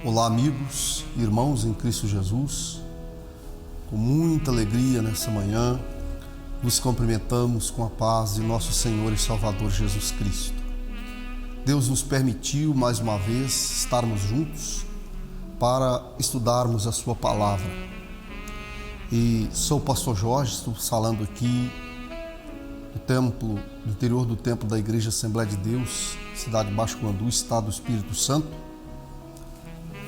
Olá, amigos, irmãos em Cristo Jesus. Com muita alegria nessa manhã, vos cumprimentamos com a paz de nosso Senhor e Salvador Jesus Cristo. Deus nos permitiu mais uma vez estarmos juntos para estudarmos a sua palavra. E sou o pastor Jorge, estou falando aqui do interior do templo da Igreja Assembleia de Deus, cidade de Baixo Guandu, estado do Espírito Santo.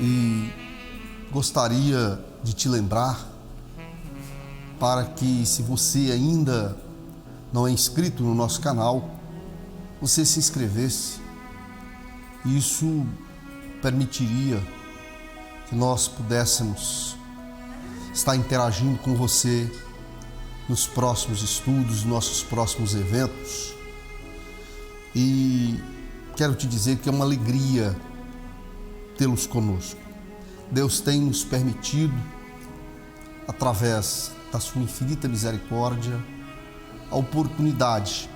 E gostaria de te lembrar para que, se você ainda não é inscrito no nosso canal, você se inscrevesse. Isso permitiria que nós pudéssemos estar interagindo com você nos próximos estudos, nossos próximos eventos. E quero te dizer que é uma alegria tê-los conosco. Deus tem nos permitido, através da sua infinita misericórdia, a oportunidade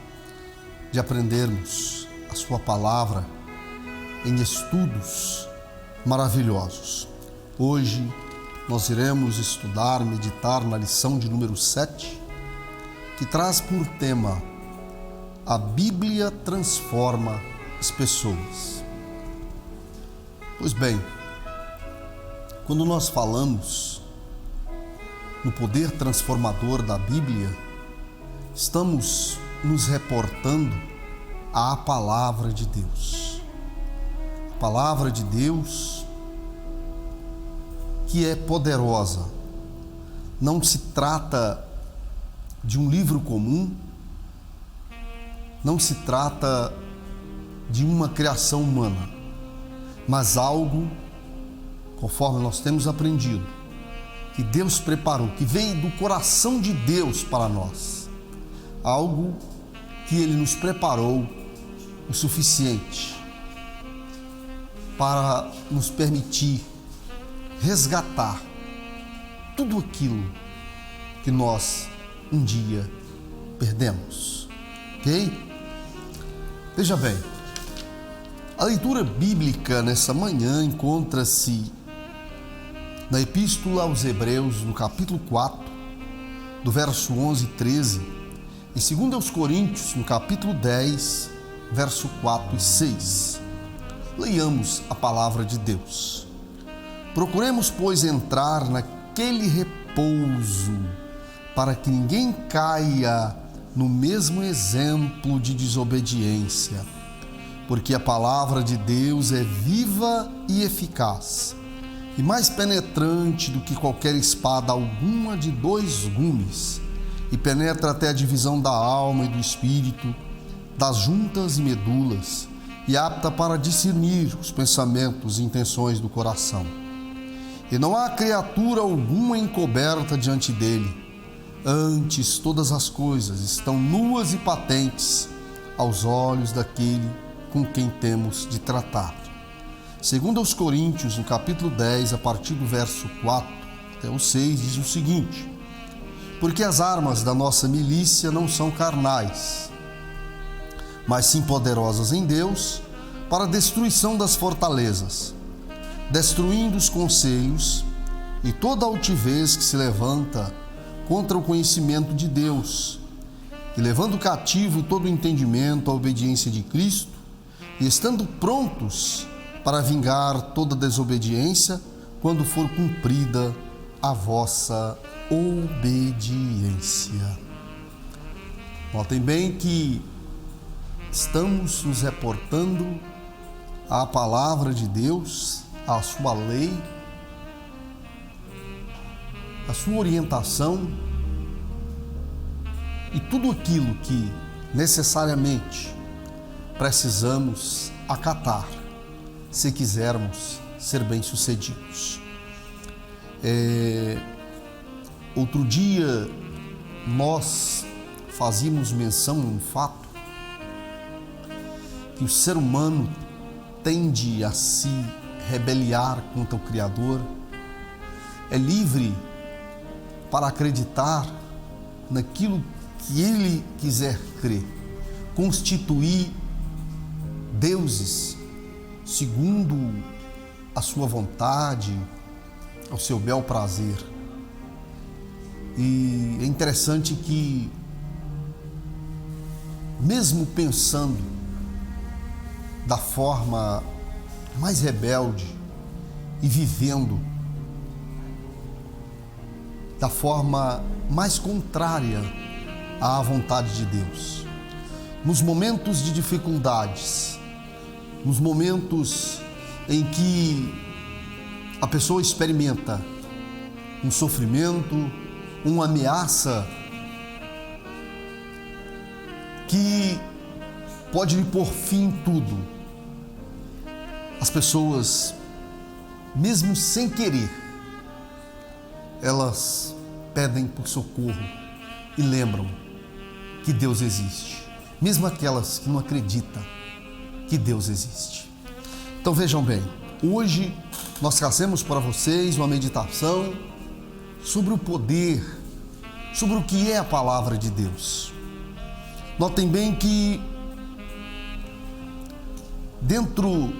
de aprendermos a sua palavra em estudos maravilhosos. Hoje nós iremos estudar, meditar na lição de número 7, que traz por tema: a Bíblia transforma as pessoas. Pois bem, quando nós falamos no poder transformador da Bíblia, estamos nos reportando à palavra de Deus. A palavra de Deus, que é poderosa. Não se trata de um livro comum, não se trata de uma criação humana, mas algo, conforme nós temos aprendido, que Deus preparou, que veio do coração de Deus para nós. Algo que Ele nos preparou o suficiente para nos permitir resgatar tudo aquilo que nós um dia perdemos. Ok? Veja bem, a leitura bíblica nessa manhã encontra-se na Epístola aos Hebreus, no capítulo 4, do verso 11 e 13, e 2 aos Coríntios, no capítulo 10, verso 4 e 6. Leiamos a palavra de Deus. Procuremos, pois, entrar naquele repouso, para que ninguém caia no mesmo exemplo de desobediência, porque a palavra de Deus é viva e eficaz, e mais penetrante do que qualquer espada alguma de 2 gumes, e penetra até a divisão da alma e do espírito, das juntas e medulas, e apta para discernir os pensamentos e intenções do coração. E não há criatura alguma encoberta diante dele. Antes, todas as coisas estão nuas e patentes aos olhos daquele com quem temos de tratar. 2 aos Coríntios, no capítulo 10, a partir do verso 4 até o 6, diz o seguinte: porque as armas da nossa milícia não são carnais, mas sim poderosas em Deus para a destruição das fortalezas, destruindo os conselhos e toda altivez que se levanta contra o conhecimento de Deus, e levando cativo todo o entendimento à obediência de Cristo, e estando prontos para vingar toda desobediência quando for cumprida a vossa obediência. Notem bem que estamos nos reportando à palavra de Deus, à sua lei, à sua orientação e tudo aquilo que necessariamente precisamos acatar se quisermos ser bem-sucedidos. Outro dia nós fazíamos menção a um fato, que o ser humano tende a se rebeliar contra o Criador, é livre para acreditar naquilo que ele quiser crer, constituir deuses segundo à sua vontade, ao seu bel prazer. E é interessante que, mesmo pensando da forma mais rebelde e vivendo da forma mais contrária à vontade de Deus, nos momentos de dificuldades, nos momentos em que a pessoa experimenta um sofrimento, uma ameaça que pode lhe pôr fim em tudo, as pessoas, mesmo sem querer, elas pedem por socorro e lembram que Deus existe, mesmo aquelas que não acreditam que Deus existe. Então vejam bem, hoje nós trazemos para vocês uma meditação sobre o poder, sobre o que é a palavra de Deus. Notem bem que dentro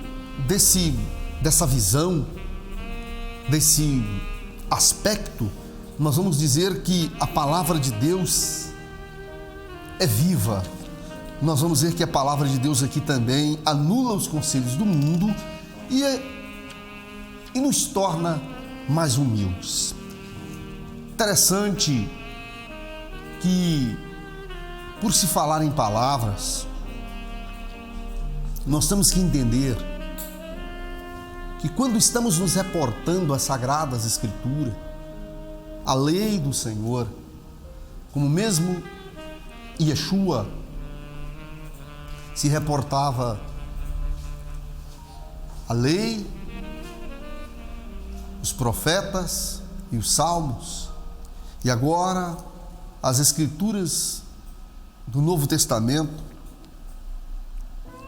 dessa visão, desse aspecto, nós vamos dizer que a palavra de Deus é viva. Nós vamos ver que a palavra de Deus aqui também anula os conselhos do mundo e nos torna mais humildes. Interessante que, por se falar em palavras, nós temos que entender que quando estamos nos reportando às Sagradas Escrituras, à lei do Senhor, como mesmo Yeshua se reportava à lei, os profetas e os salmos, e agora as Escrituras do Novo Testamento,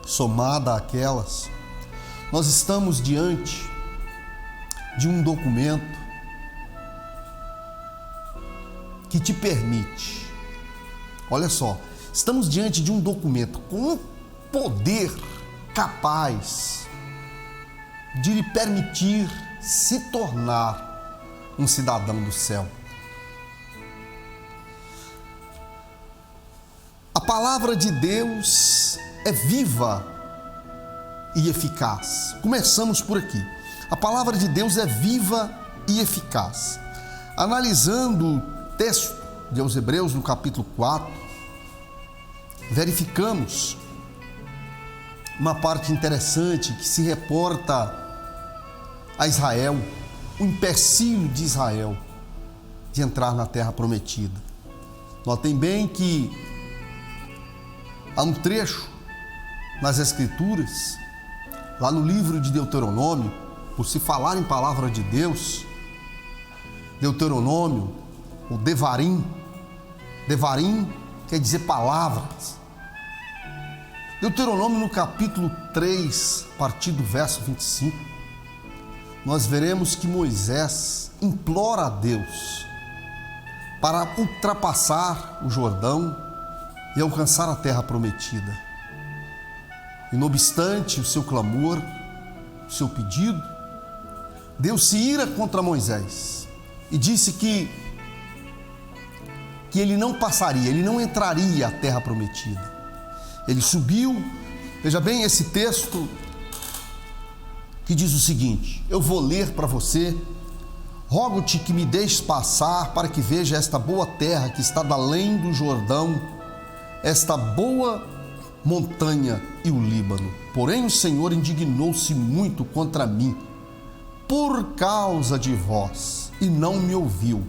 somada àquelas, nós estamos diante de um documento que te permite, olha só, estamos diante de um documento com um poder capaz de lhe permitir se tornar um cidadão do céu. A palavra de Deus é viva e eficaz. Começamos por aqui. A palavra de Deus é viva e eficaz. Analisando o texto de aos Hebreus, no capítulo 4, verificamos uma parte interessante que se reporta a Israel, o empecilho de Israel de entrar na terra prometida. Notem bem que há um trecho nas Escrituras, lá no livro de Deuteronômio, por se falar em palavra de Deus, Deuteronômio, ou Devarim quer dizer palavras. Deuteronômio, no capítulo 3, a partir do verso 25, nós veremos que Moisés implora a Deus para ultrapassar o Jordão e alcançar a terra prometida. E não obstante o seu clamor, o seu pedido, Deus se ira contra Moisés e disse que ele não passaria, ele não entraria à terra prometida. Ele subiu, veja bem esse texto que diz o seguinte, eu vou ler para você: rogo-te que me deixes passar para que veja esta boa terra que está da além do Jordão, esta boa montanha e o Líbano. Porém o Senhor indignou-se muito contra mim por causa de vós e não me ouviu.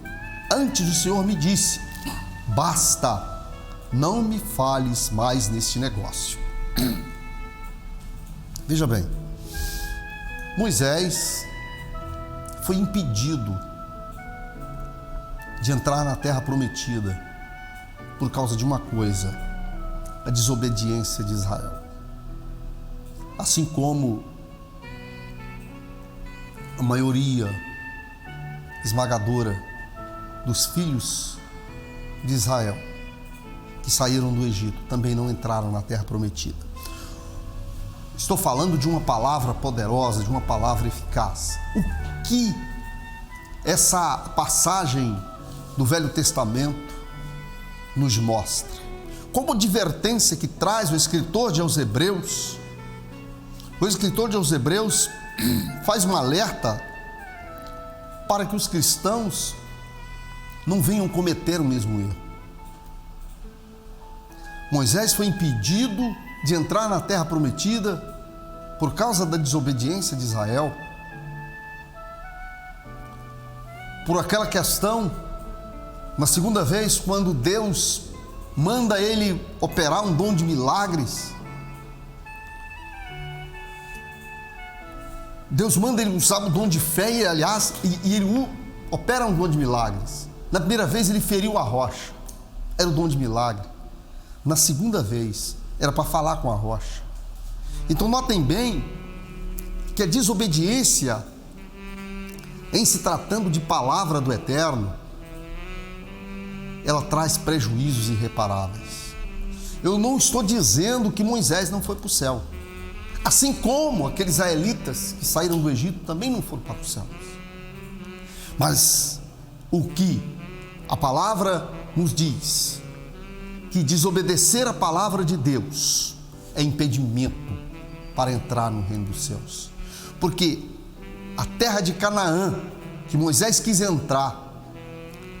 Antes o Senhor me disse: basta, não me fales mais neste negócio. Veja bem, Moisés foi impedido de entrar na terra prometida por causa de uma coisa: a desobediência de Israel. Assim como a maioria esmagadora dos filhos de Israel que saíram do Egito também não entraram na terra prometida. Estou falando de uma palavra poderosa, de uma palavra eficaz. O que essa passagem do Velho Testamento nos mostra? Como advertência que traz o escritor aos Hebreus, o escritor aos Hebreus faz um alerta para que os cristãos não venham cometer o mesmo erro. Moisés foi impedido de entrar na terra prometida por causa da desobediência de Israel, por aquela questão, na segunda vez, quando Deus manda ele operar um dom de milagres. Deus manda ele usar o dom de fé e ele opera um dom de milagres. Na primeira vez ele feriu a rocha, era o dom de milagre. Na segunda vez era para falar com a rocha. Então notem bem que a desobediência, em se tratando de palavra do Eterno, ela traz prejuízos irreparáveis. Eu não estou dizendo que Moisés não foi para o céu, assim como aqueles israelitas que saíram do Egito também não foram para os céus. Mas o que a palavra nos diz, que desobedecer a palavra de Deus é impedimento para entrar no reino dos céus. Porque a terra de Canaã, que Moisés quis entrar,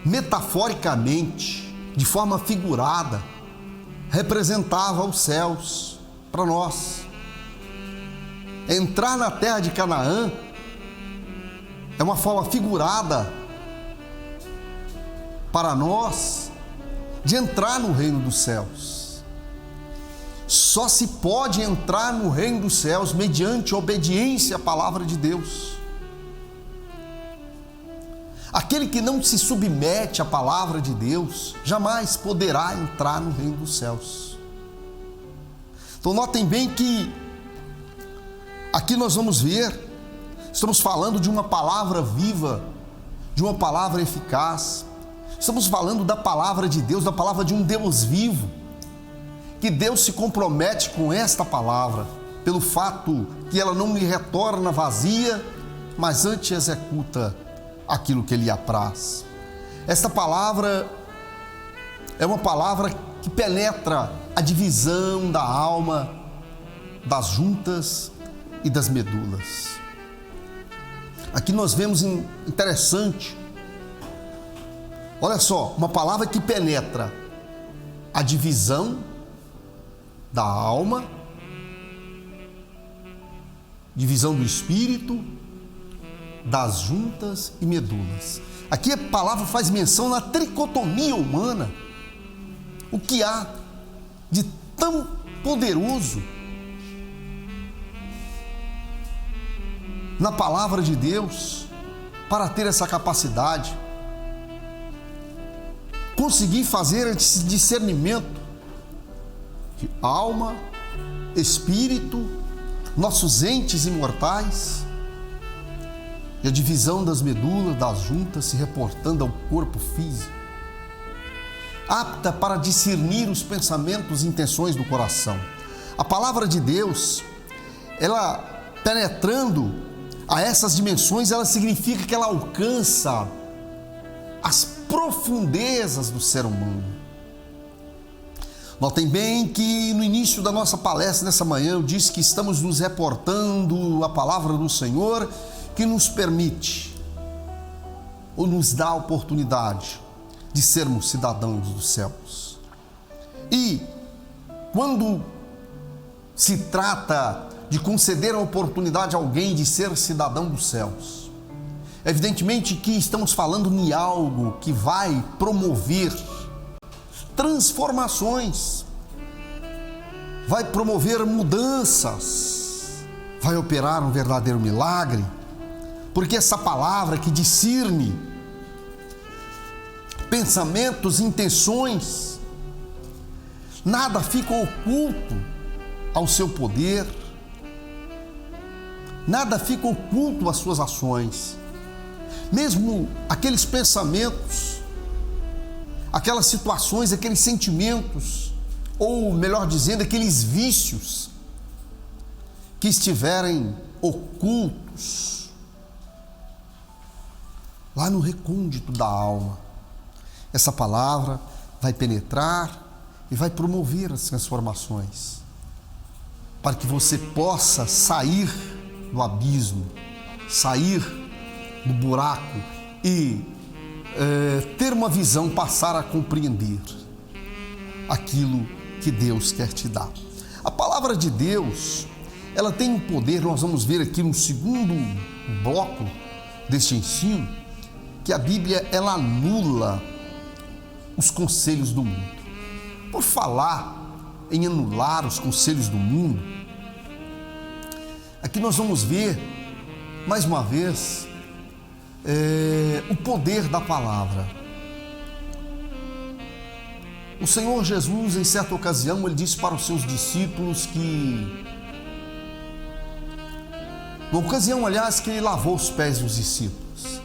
metaforicamente, de forma figurada, representava os céus para nós. Entrar na terra de Canaã é uma forma figurada para nós de entrar no reino dos céus. Só se pode entrar no reino dos céus mediante obediência à palavra de Deus. Aquele que não se submete à palavra de Deus jamais poderá entrar no reino dos céus. Então notem bem que aqui nós vamos ver, estamos falando de uma palavra viva, de uma palavra eficaz. Estamos falando da palavra de Deus, da palavra de um Deus vivo, que Deus se compromete com esta palavra, pelo fato que ela não lhe retorna vazia, mas antes executa aquilo que lhe apraz. Esta palavra é uma palavra que penetra a divisão da alma, das juntas e das medulas. Aqui nós vemos interessante, olha só, uma palavra que penetra a divisão da alma, divisão do espírito, das juntas e medulas. Aqui a palavra faz menção na tricotomia humana, o que há de tão poderoso na palavra de Deus para ter essa capacidade, conseguir fazer esse discernimento de alma, espírito, nossos entes imortais, e a divisão das medulas, das juntas, se reportando ao corpo físico, apta para discernir os pensamentos e intenções do coração. A palavra de Deus, ela penetrando a essas dimensões, ela significa que ela alcança as profundezas do ser humano. Notem bem que no início da nossa palestra nessa manhã eu disse que estamos nos reportando a palavra do Senhor, que nos permite ou nos dá a oportunidade de sermos cidadãos dos céus. E quando se trata de conceder a oportunidade a alguém de ser cidadão dos céus, evidentemente que estamos falando em algo que vai promover transformações, vai promover mudanças, vai operar um verdadeiro milagre, porque essa palavra que discerne pensamentos, intenções, nada fica oculto ao seu poder, nada fica oculto às suas ações. Mesmo aqueles pensamentos, aquelas situações, aqueles sentimentos, ou melhor dizendo, aqueles vícios que estiverem ocultos lá no recôndito da alma. Essa palavra vai penetrar e vai promover as transformações, para que você possa sair do abismo, sair do buraco e ter uma visão, passar a compreender aquilo que Deus quer te dar. A palavra de Deus, ela tem um poder, nós vamos ver aqui no segundo bloco deste ensino, que a Bíblia, ela anula os conselhos do mundo. Por falar em anular os conselhos do mundo, aqui nós vamos ver, mais uma vez, o poder da palavra. O Senhor Jesus, em certa ocasião, ele disse para os seus discípulos que, na ocasião, aliás, que ele lavou os pés dos discípulos,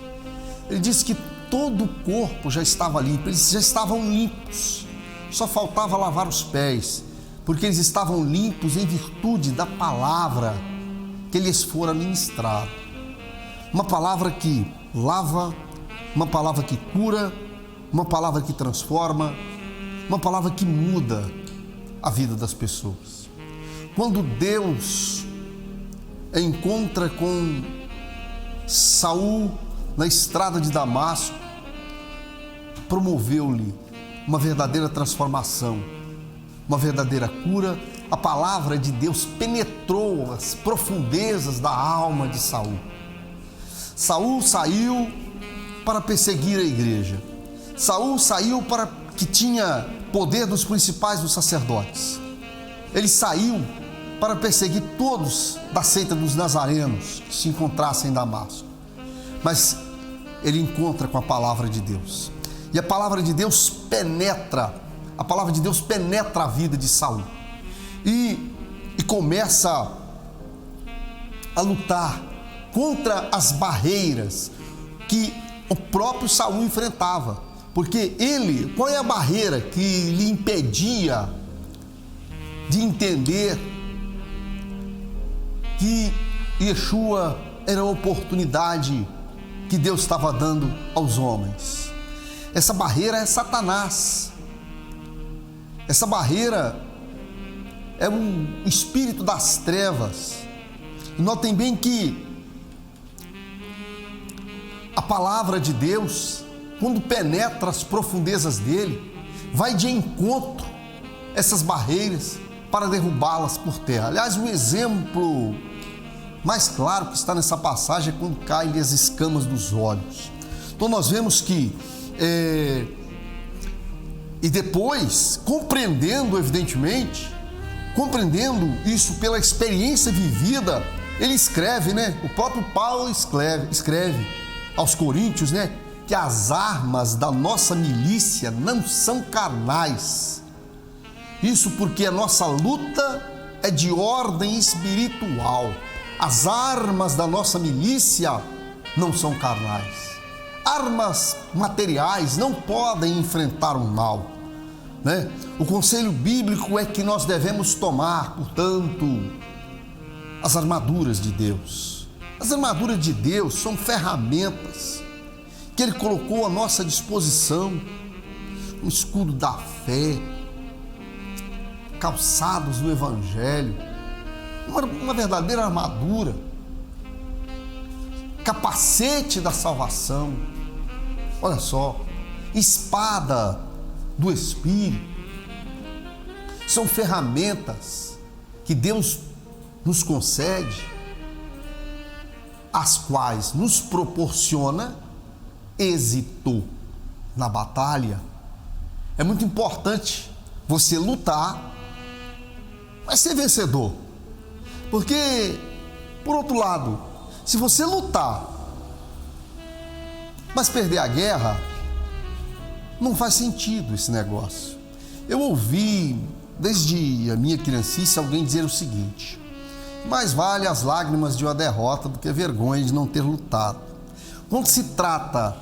ele disse que todo o corpo já estava limpo, eles já estavam limpos, só faltava lavar os pés, porque eles estavam limpos em virtude da palavra que lhes fora ministrada. Uma palavra que lava, uma palavra que cura, uma palavra que transforma, uma palavra que muda a vida das pessoas. Quando Deus encontra com Saul na estrada de Damasco, promoveu-lhe uma verdadeira transformação, uma verdadeira cura. A palavra de Deus penetrou as profundezas da alma de Saul. Saul saiu para perseguir a igreja. Saul saiu para que tinha poder dos principais dos sacerdotes. Ele saiu para perseguir todos da seita dos nazarenos que se encontrassem em Damasco. Mas ele encontra com a palavra de Deus. E a palavra de Deus penetra a vida de Saul. E começa a lutar contra as barreiras que o próprio Saul enfrentava. Porque ele, qual é a barreira que lhe impedia de entender que Yeshua era a oportunidade que Deus estava dando aos homens? Essa barreira é Satanás. Essa barreira é um espírito das trevas. E notem bem que a palavra de Deus, quando penetra as profundezas dele, vai de encontro a essas barreiras para derrubá-las por terra. Aliás, um exemplo mais claro que está nessa passagem é quando caem as escamas dos olhos. Então nós vemos que e depois, compreendendo isso pela experiência vivida, ele escreve, o próprio Paulo escreve aos Coríntios, que as armas da nossa milícia não são carnais. Isso porque a nossa luta é de ordem espiritual. As armas da nossa milícia não são carnais. Armas materiais não podem enfrentar o mal, O conselho bíblico é que nós devemos tomar, portanto, as armaduras de Deus. As armaduras de Deus são ferramentas que Ele colocou à nossa disposição, um escudo da fé, calçados do Evangelho, uma verdadeira armadura, capacete da salvação, olha só, espada do Espírito. São ferramentas que Deus nos concede, as quais nos proporciona êxito na batalha. É muito importante você lutar, mas ser vencedor. Porque, por outro lado, se você lutar, mas perder a guerra, não faz sentido esse negócio. Eu ouvi, desde a minha criancice, alguém dizer o seguinte: mais vale as lágrimas de uma derrota do que a vergonha de não ter lutado. Quando se trata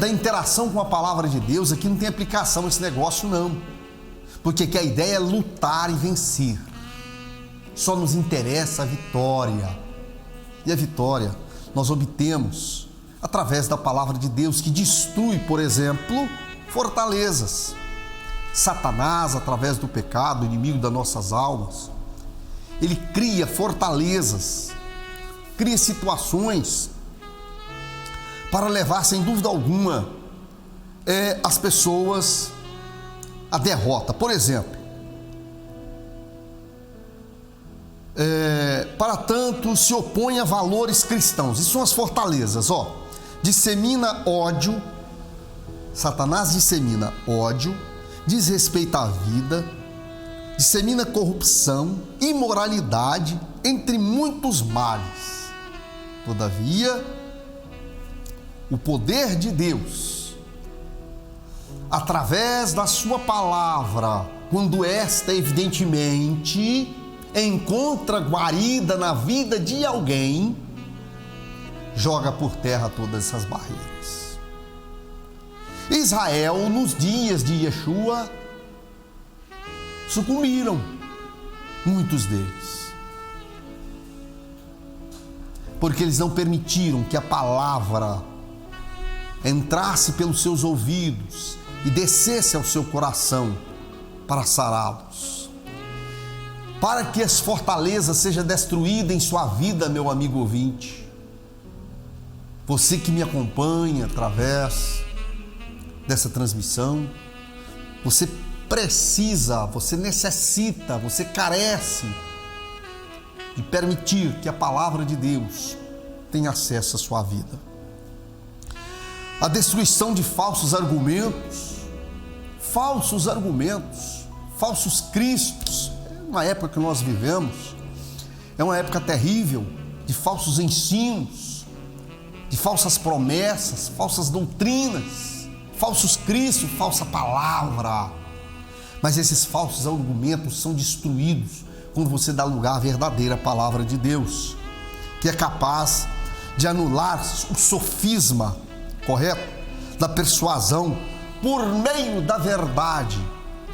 da interação com a palavra de Deus, aqui não tem aplicação esse negócio não, porque aqui a ideia é lutar e vencer. só nos interessa a vitória. E a vitória nós obtemos através da palavra de Deus, que destrui, por exemplo, fortalezas. Satanás, através do pecado, inimigo das nossas almas, ele cria fortalezas, cria situações para levar, sem dúvida alguma, as pessoas à derrota. Por exemplo, para tanto se opõe a valores cristãos. Isso são as fortalezas, dissemina ódio. Satanás dissemina ódio, desrespeita a vida, dissemina corrupção, imoralidade, entre muitos males. Todavia, o poder de Deus, através da sua palavra, quando esta evidentemente encontra guarida na vida de alguém, joga por terra todas essas barreiras. Israel, nos dias de Yeshua, sucumbiram, muitos deles, porque eles não permitiram que a palavra entrasse pelos seus ouvidos e descesse ao seu coração para sará-los. Para que as fortalezas sejam destruídas em sua vida, meu amigo ouvinte, você que me acompanha através dessa transmissão, você precisa, você necessita, você carece de permitir que a palavra de Deus tenha acesso à sua vida. A destruição de falsos argumentos, falsos cristos. Uma época que nós vivemos é uma época terrível de falsos ensinos, de falsas promessas, falsas doutrinas, falsos cristos, falsa palavra. Mas esses falsos argumentos são destruídos quando você dá lugar à verdadeira palavra de Deus, que é capaz de anular o sofisma, correto? Da persuasão por meio da verdade.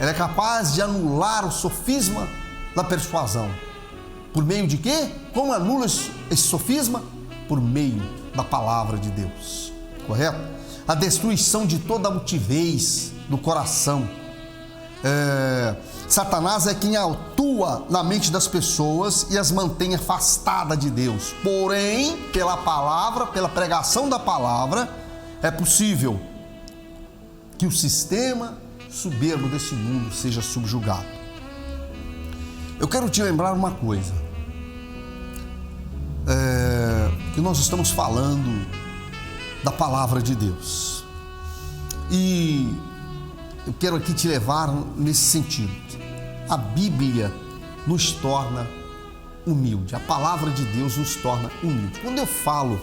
Ela é capaz de anular o sofisma da persuasão. Por meio de quê? Como anula esse sofisma? Por meio da palavra de Deus, correto? A destruição de toda altivez do coração. Satanás é quem atua na mente das pessoas e as mantém afastadas de Deus. Porém, pela palavra, pela pregação da palavra, é possível que o sistema soberbo desse mundo seja subjugado. Eu quero te lembrar uma coisa, que nós estamos falando da palavra de Deus, e eu quero aqui te levar nesse sentido. A Bíblia nos torna humilde, a palavra de Deus nos torna humilde. Quando eu falo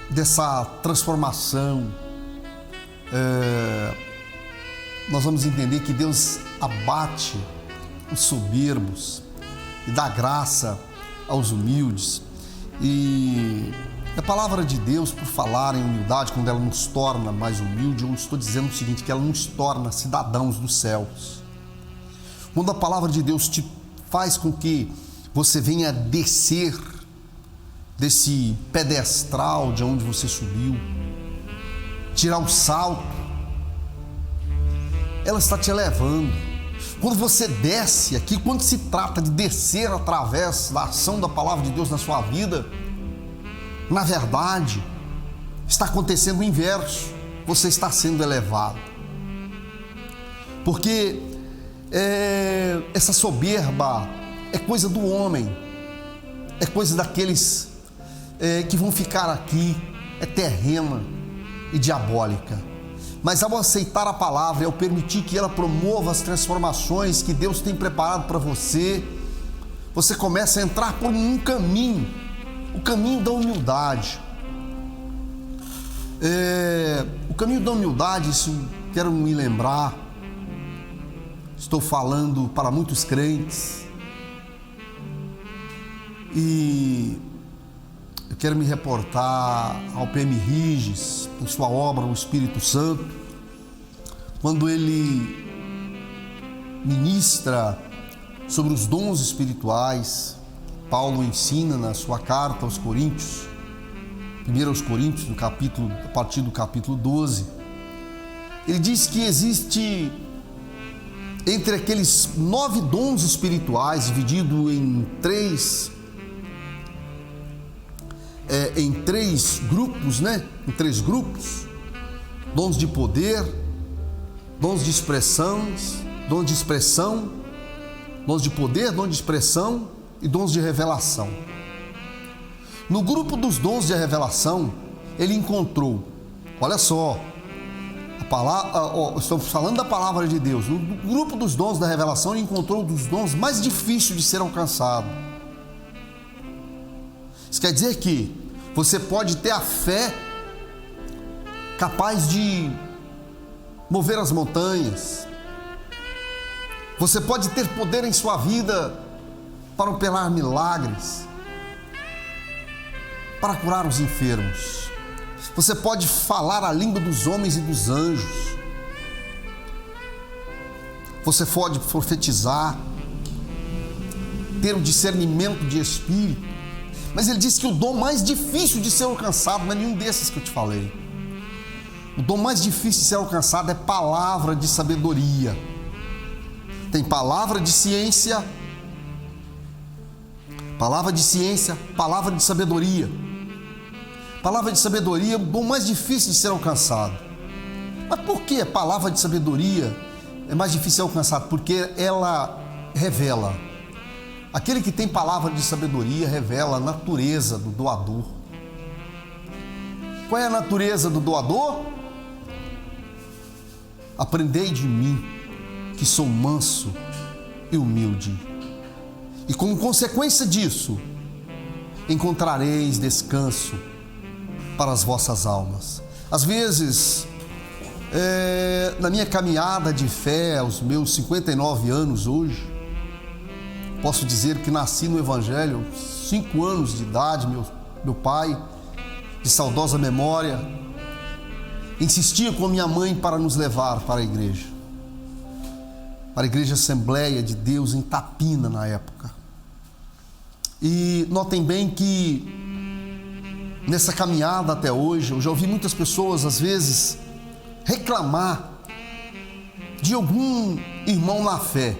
dessa transformação, nós vamos entender que Deus abate os soberbos e dá graça aos humildes. E a palavra de Deus, por falar em humildade, quando ela nos torna mais humilde, eu estou dizendo o seguinte, que ela nos torna cidadãos dos céus. Quando a palavra de Deus te faz com que você venha descer desse pedestral de onde você subiu, tirar o salto, ela está te elevando. Quando você desce aqui, quando se trata de descer através da ação da palavra de Deus na sua vida, na verdade, está acontecendo o inverso. Você está sendo elevado. Porque essa soberba é coisa do homem, é coisa daqueles que vão ficar aqui, é terrena e diabólica. Mas ao aceitar a palavra, ao permitir que ela promova as transformações que Deus tem preparado para você, você começa a entrar por um caminho, o caminho da humildade. O caminho da humildade, isso quero me lembrar, estou falando para muitos crentes, e eu quero me reportar ao PM Riges, em sua obra O Espírito Santo, quando ele ministra sobre os dons espirituais. Paulo ensina na sua carta aos Coríntios, 1 Coríntios, a partir do capítulo 12, ele diz que existe entre aqueles 9 dons espirituais, dividido em três grupos, né? Em 3 grupos: dons de poder, dons de expressão, dons de poder, dons de expressão e dons de revelação. No grupo dos dons de revelação, ele encontrou, olha só, estou falando da palavra de Deus. No grupo dos dons da revelação, ele encontrou um dos dons mais difíceis de ser alcançado. Isso quer dizer que você pode ter a fé capaz de mover as montanhas. Você pode ter poder em sua vida para operar milagres, para curar os enfermos. Você pode falar a língua dos homens e dos anjos. Você pode profetizar, ter o discernimento de espírito. Mas ele disse que o dom mais difícil de ser alcançado não é nenhum desses que eu te falei. O dom mais difícil de ser alcançado é palavra de sabedoria. Tem palavra de ciência, palavra de sabedoria. Palavra de sabedoria é o dom mais difícil de ser alcançado. Mas por que a palavra de sabedoria é mais difícil de ser alcançada? Porque ela revela. Aquele que tem palavra de sabedoria revela a natureza do doador. Qual é a natureza do doador? Aprendei de mim, que sou manso e humilde, e como consequência disso, encontrareis descanso para as vossas almas. Às vezes, na minha caminhada de fé, aos meus 59 anos hoje, posso dizer que nasci no Evangelho, 5 anos de idade. Meu pai, de saudosa memória, insistia com minha mãe para nos levar para a igreja Assembleia de Deus em Tapina na época. E notem bem que nessa caminhada até hoje, eu já ouvi muitas pessoas às vezes reclamar de algum irmão na fé,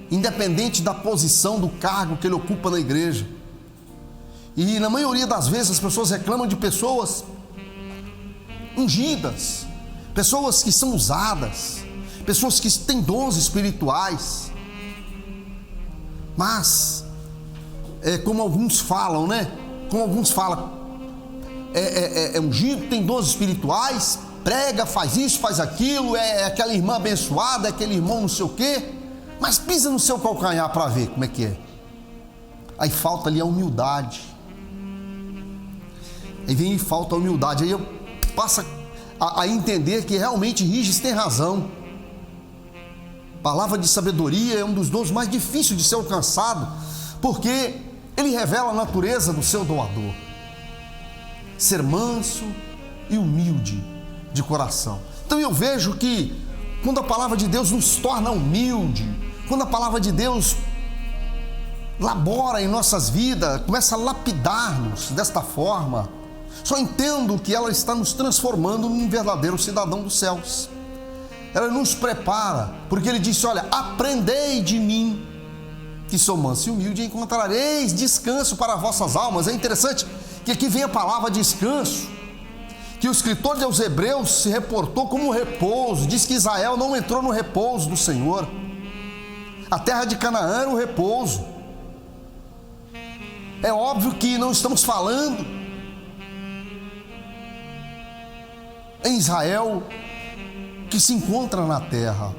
independente da posição, do cargo que ele ocupa na igreja. E na maioria das vezes as pessoas reclamam de pessoas ungidas, pessoas que são usadas, pessoas que têm dons espirituais. Mas, como alguns falam, né? Como alguns falam, é ungido, tem dons espirituais, prega, faz isso, faz aquilo, é aquela irmã abençoada, é aquele irmão não sei o quê, mas pisa no seu calcanhar para ver como é que é. Aí falta ali a humildade. Aí vem e falta a humildade. Aí eu passo a entender que realmente Rígis tem razão. Palavra de sabedoria é um dos dons mais difíceis de ser alcançado, porque ele revela a natureza do seu doador. Ser manso e humilde de coração. Então eu vejo que quando a palavra de Deus nos torna humilde, quando a palavra de Deus labora em nossas vidas, começa a lapidar-nos desta forma, só entendo que ela está nos transformando num verdadeiro cidadão dos céus. Ela nos prepara, porque ele disse: olha, aprendei de mim, que sou manso e humilde, e encontrareis descanso para vossas almas. É interessante que aqui vem a palavra descanso, que o escritor aos Hebreus se reportou como repouso. Diz que Israel não entrou no repouso do Senhor. A terra de Canaã era o repouso. É óbvio que não estamos falando em Israel que se encontra na terra,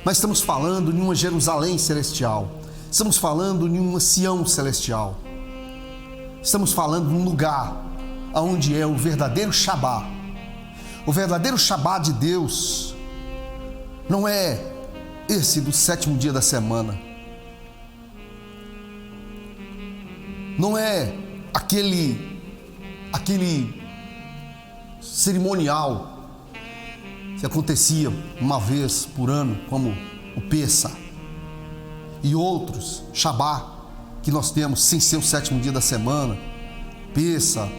mas estamos falando de uma Jerusalém celestial, estamos falando de uma Sião celestial, estamos falando de um lugar onde é o verdadeiro Shabá. O verdadeiro Shabá de Deus não é esse do 7º dia da semana, não é aquele cerimonial que acontecia uma vez por ano, como o Pêssar. e outros, Shabá, que nós temos sem ser o 7º dia da semana, Pessa,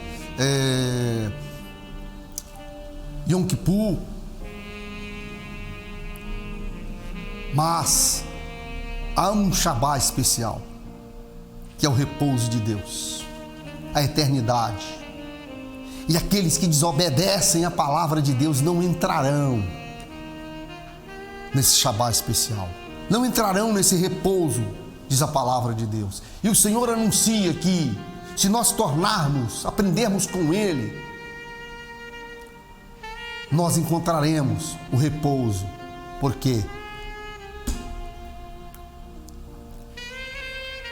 Yom Kippur, mas há um Shabá especial, que é o repouso de Deus, a eternidade. E aqueles que desobedecem à palavra de Deus não entrarão nesse Shabá especial, não entrarão nesse repouso, diz a palavra de Deus. E o Senhor anuncia que, se nós aprendermos com Ele, nós encontraremos o repouso, porque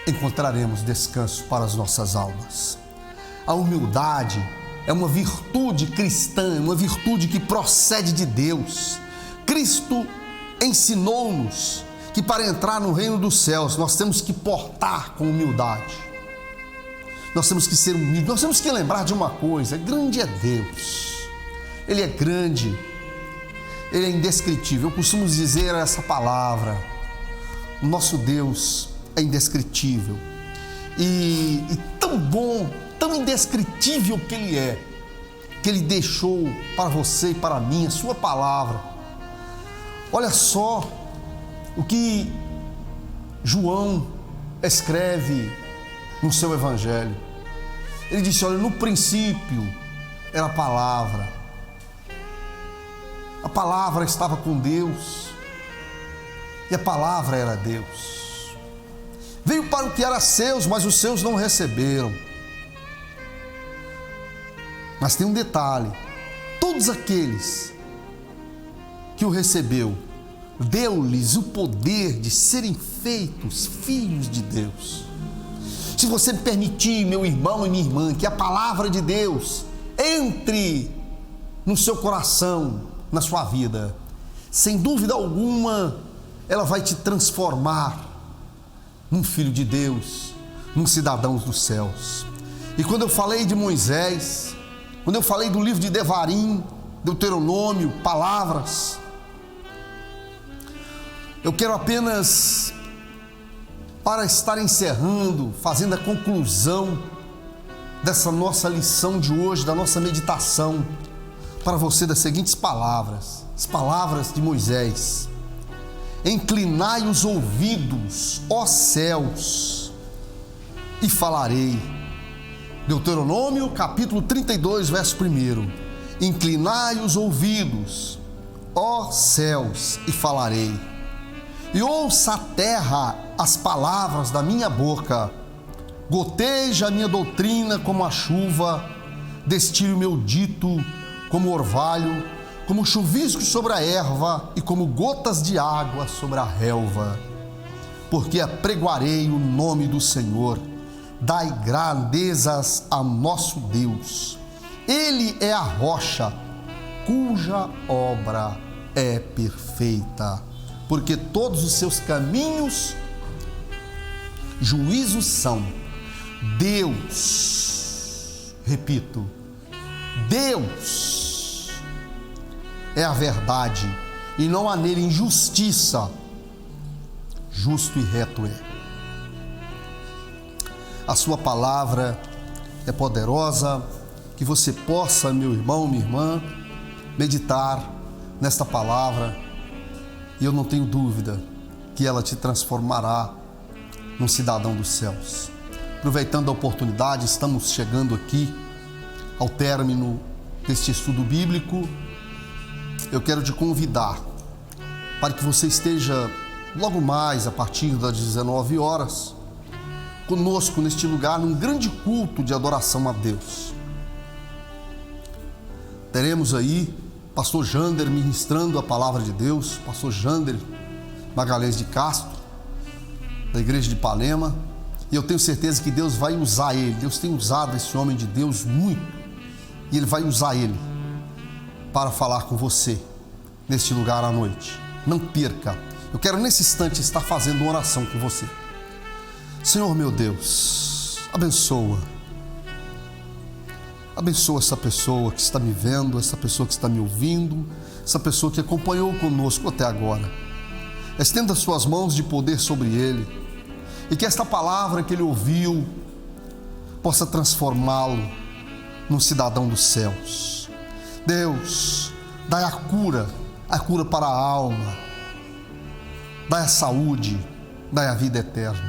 encontraremos descanso para as nossas almas. A humildade é uma virtude cristã, uma virtude que procede de Deus. Cristo ensinou-nos que para entrar no reino dos céus nós temos que portar com humildade. Nós temos que ser humildes, nós temos que lembrar de uma coisa: grande é Deus, Ele é grande, Ele é indescritível. Eu costumo dizer essa palavra: o nosso Deus é indescritível, e tão bom, tão indescritível que Ele é, que Ele deixou para você e para mim a sua palavra. Olha só o que João escreve no seu evangelho. Ele disse: olha, no princípio era a palavra estava com Deus, e a palavra era Deus. Veio para o que era seus, mas os seus não receberam. Mas tem um detalhe: todos aqueles que o recebeu, deu-lhes o poder de serem feitos filhos de Deus. Se você me permitir, meu irmão e minha irmã, que a palavra de Deus entre no seu coração, na sua vida, sem dúvida alguma, ela vai te transformar num filho de Deus, num cidadão dos céus. E quando eu falei de Moisés, quando eu falei do livro de Devarim, Deuteronômio, palavras, eu quero apenas, para estar encerrando, fazendo a conclusão dessa nossa lição de hoje, da nossa meditação, para você das seguintes palavras, as palavras de Moisés: inclinai os ouvidos, ó céus, e falarei. Deuteronômio capítulo 32, verso 1. Inclinai os ouvidos, ó céus, e falarei. E ouça a terra as palavras da minha boca. Goteja a minha doutrina como a chuva, destile o meu dito como orvalho, como chuvisco sobre a erva e como gotas de água sobre a relva. Porque apregoarei o nome do Senhor, dai grandezas a nosso Deus. Ele é a rocha, cuja obra é perfeita, porque todos os seus caminhos juízos são. Deus, repito, Deus é a verdade, e não há nele injustiça. Justo e reto é. A sua palavra é poderosa, que você possa, meu irmão, minha irmã, meditar nesta palavra, e eu não tenho dúvida que ela te transformará num cidadão dos céus. Aproveitando a oportunidade, estamos chegando aqui ao término deste estudo bíblico. Eu quero te convidar para que você esteja logo mais, a partir das 19 horas, conosco neste lugar, num grande culto de adoração a Deus. Teremos aí pastor Jander ministrando a palavra de Deus, pastor Jander Magalhães de Castro, da igreja de Ipanema, e eu tenho certeza que Deus vai usar ele. Deus tem usado esse homem de Deus muito, e ele vai usar ele para falar com você neste lugar à noite. Não perca. Eu quero nesse instante estar fazendo uma oração com você. Senhor meu Deus, abençoa essa pessoa que está me vendo, essa pessoa que está me ouvindo, essa pessoa que acompanhou conosco até agora. Estenda suas mãos de poder sobre ele, e que esta palavra que ele ouviu possa transformá-lo num cidadão dos céus. Deus, dai a cura para a alma, dai a saúde, dai a vida eterna.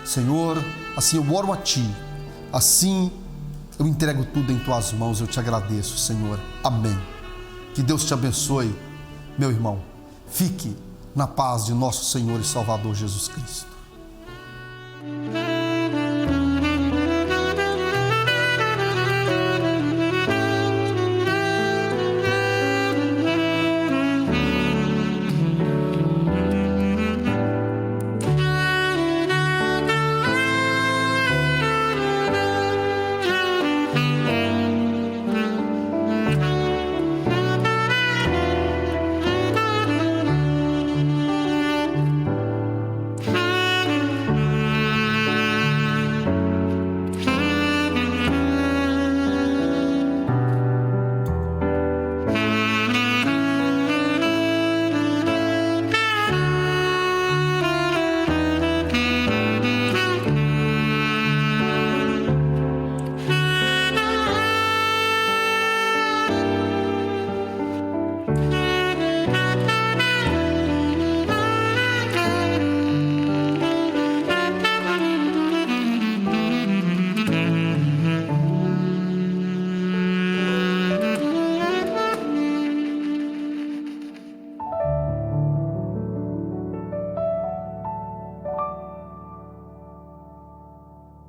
Senhor, assim eu oro a Ti, assim eu entrego tudo em Tuas mãos, eu te agradeço, Senhor. Amém. Que Deus te abençoe, meu irmão. Fique na paz de nosso Senhor e Salvador Jesus Cristo.